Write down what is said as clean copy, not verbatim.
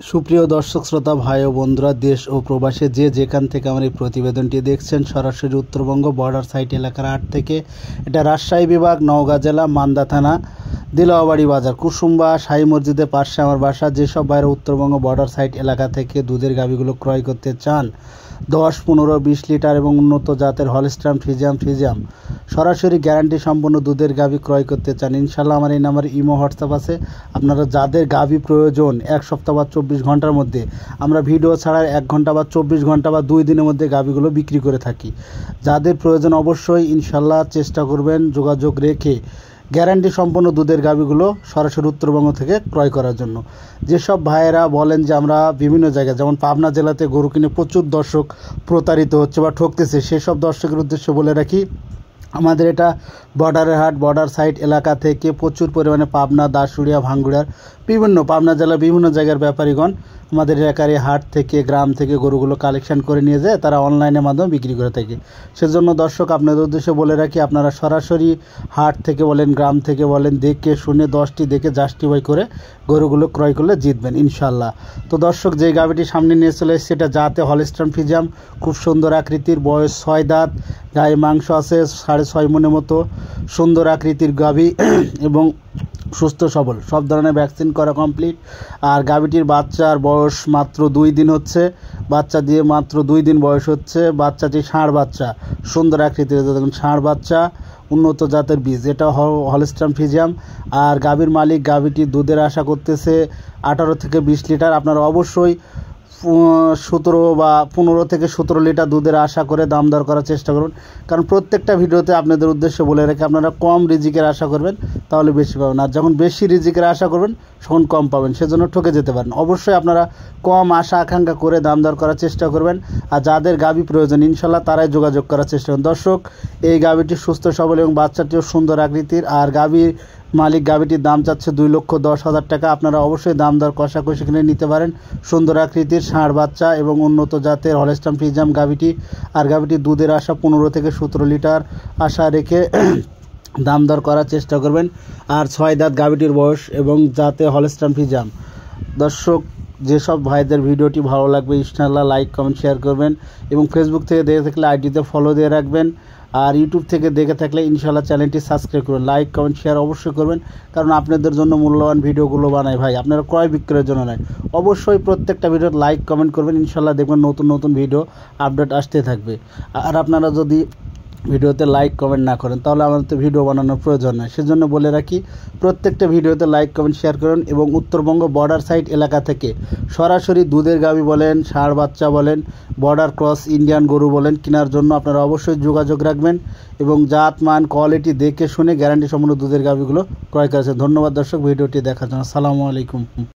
সুপ্রিয় দর্শক শ্রোতা ভাই ও বন্ধুরা, দেশ ও প্রবাসে যে যেখান থেকে আমার এই প্রতিবেদনটি দেখছেন, সরাসরি উত্তরবঙ্গ বর্ডার সাইট এলাকার হাট থেকে। এটা রাজশাহী বিভাগ, নওগাঁ জেলা, মান্দা থানা, দিলাওয়াবাড়ি বাজার, কুসুম্বা শাহী মসজিদের পাশে আমার বাসা। যেসব বাইরে উত্তরবঙ্গ বর্ডার সাইট এলাকা থেকে দুধের গাভীগুলো ক্রয় করতে চান, 10, 15, 20 লিটার এবং উন্নত জাতের হলস্টাইন ফ্রিজিয়াম সরাসরি গ্যারান্টি সম্পন্ন দুধের গাভী ক্রয় করতে চান, ইনশাল্লাহ আমার এই নাম্বারে ইমো হোয়াটসঅ্যাপ আছে। আপনারা যাদের গাভী প্রয়োজন, 1 সপ্তাহ বা 24 ঘন্টার মধ্যে, আমরা ভিডিও ছাড়ার 1 ঘন্টা বা 24 ঘন্টা বা 2 দিনের মধ্যে গাভীগুলো বিক্রি করে থাকি। যাদের প্রয়োজন অবশ্যই ইনশাল্লাহ চেষ্টা করবেন যোগাযোগ রেখে গ্যারান্টি সম্পন্ন দুধের গাভীগুলো সরাসরি উত্তরবঙ্গ থেকে ক্রয় করার জন্য। যেসব ভাইয়েরা বলেন যে আমরা বিভিন্ন জায়গায়, যেমন পাবনা জেলাতে গরু কিনে প্রচুর দর্শক প্রতারিত হচ্ছে বা ঠকতেছে, সেসব দর্শকের উদ্দেশ্যে বলে রাখি, আমাদের এটা বর্ডারের হাট, বর্ডার সাইট এলাকা থেকে প্রচুর পরিমাণে পাবনা, দাসুড়িয়া, ভাঙ্গুড়ার পাবনা জেলার বিভিন্ন জায়গার ব্যাপারীগণ আমাদের এলাকার এই হাট থেকে, গ্রাম থেকে গরুগুলো কালেকশন করে নিয়ে যায়, তারা অনলাইনের মাধ্যমে বিক্রি করে থাকে। সেজন্য দর্শক আপনাদের উদ্দেশ্যে বলে রাখি, আপনারা সরাসরি হাট থেকে বলেন, গ্রাম থেকে বলেন, দেখে শুনে 10টি দেখে জাস্টিফাই করে গরুগুলো ক্রয় করলে জিতবেন ইনশাল্লাহ। তো দর্শক, যে গাভীটি সামনে নিয়ে চলে এসেছে, এটা জাতে হলস্টাইন ফ্রিজিয়াম, খুব সুন্দর আকৃতির, বয়স 6 দাঁত, গায়ে মাংস আছে 6.5 মনের মতো, সুন্দর আকৃতির গাভী এবং সুস্থ সবল, সব ধরনের ভ্যাকসিন করা কমপ্লিট। আর গাভীটির বাচ্চার বয়স মাত্র 2 দিন হচ্ছে, বাচ্চা দিয়ে মাত্র 2 দিন বয়স হচ্ছে। বাচ্চাটি ষাঁড় বাচ্চা, সুন্দর আকৃতির, দেখুন ষাঁড় বাচ্চা, উন্নত জাতের বীজ, এটা হলস্টাইন ফ্রিজিয়াম। আর গাভীর মালিক গাভীটির দুধের আশা করতেছে 18 থেকে 20 লিটার। আপনারা অবশ্যই 17 বা 15 থেকে 17 লিটার দুধের আশা করে দাম দর করার চেষ্টা করুন, কারণ প্রত্যেকটা ভিডিওতে আপনাদের উদ্দেশ্যে বলে রেখে, আপনারা কম রিজিকের আশা করবেন তাহলে বেশি পাবেন, আর যখন বেশি রিজিকের আশা করবেন তখন কম পাবেন, সেজন্য ঠকে যেতে পারেন। অবশ্যই আপনারা কম আশা আকাঙ্ক্ষা করে দাম দর করার চেষ্টা করবেন, আর যাদের গাভী প্রয়োজন ইনশাল্লাহ তারাই যোগাযোগ করার চেষ্টা করুন। দর্শক, এই গাভীটি সুস্থ সবল এবং বাচ্চাটিও সুন্দর আকৃতির। আর গাভীর মালিক গাভীটির দাম চাচ্ছে 2,10,000 টাকা। আপনারা অবশ্যই দাম দর কষাকষি কিনে নিতে পারেন। সুন্দর আকৃতির ষাঁড় বাচ্চা এবং উন্নত জাতের হলস্টাইন ফ্রিজিয়াম গাভীটি। আর গাভীটির দুধের আশা 15 থেকে 17 লিটার আশা রেখে দাম দর করার চেষ্টা করবেন। আর 6 দাঁত গাভীটির বয়স এবং জাতে হলস্টাইন ফ্রিজিয়াম। দর্শক, যেসব ভাইদের ভিডিওটি ভালো লাগবে ইনশাআল্লাহ লাইক, কমেন্ট, শেয়ার করবেন এবং ফেসবুক থেকে দেখে থাকলে আইডিতে ফলো দিয়ে রাখবেন। আর ইউটিউব থেকে দেখে থাকলে ইনশাআল্লাহ চ্যানেলটি সাবস্ক্রাইব করবেন। লাইক, কমেন্ট, শেয়ার অবশ্যই করবেন, কারণ আপনাদের জন্য মূল্যবান ভিডিওগুলো বানাই ভাই, আপনারা ক্রয় বিক্রয়ের জন্য নয়। অবশ্যই প্রত্যেকটা ভিডিও লাইক, কমেন্ট করবেন, ইনশাআল্লাহ দেখবেন নতুন নতুন ভিডিও আপডেট আসতে থাকবে। আর আপনারা যদি ভিডিওতে লাইক, কমেন্ট না করেন তাহলে আমাদের তো ভিডিও বানানোর প্রয়োজন নয়। সেজন্য বলে রাখি, প্রত্যেকটা ভিডিওতে লাইক, কমেন্ট, শেয়ার করুন এবং উত্তরবঙ্গ বর্ডার সাইট এলাকা থেকে সরাসরি দুধের গাভী বলেন, ষাঁড় বাচ্চা বলেন, বর্ডার ক্রস ইন্ডিয়ান গরু বলেন কেনার জন্য আপনারা অবশ্যই যোগাযোগ রাখবেন এবং জাত, মান, কোয়ালিটি দেখে শুনে গ্যারান্টি সম্পন্ন দুধের গাভীগুলো ক্রয় করেছেন। ধন্যবাদ দর্শক ভিডিওটি দেখার জন্য। আসসালামু আলাইকুম।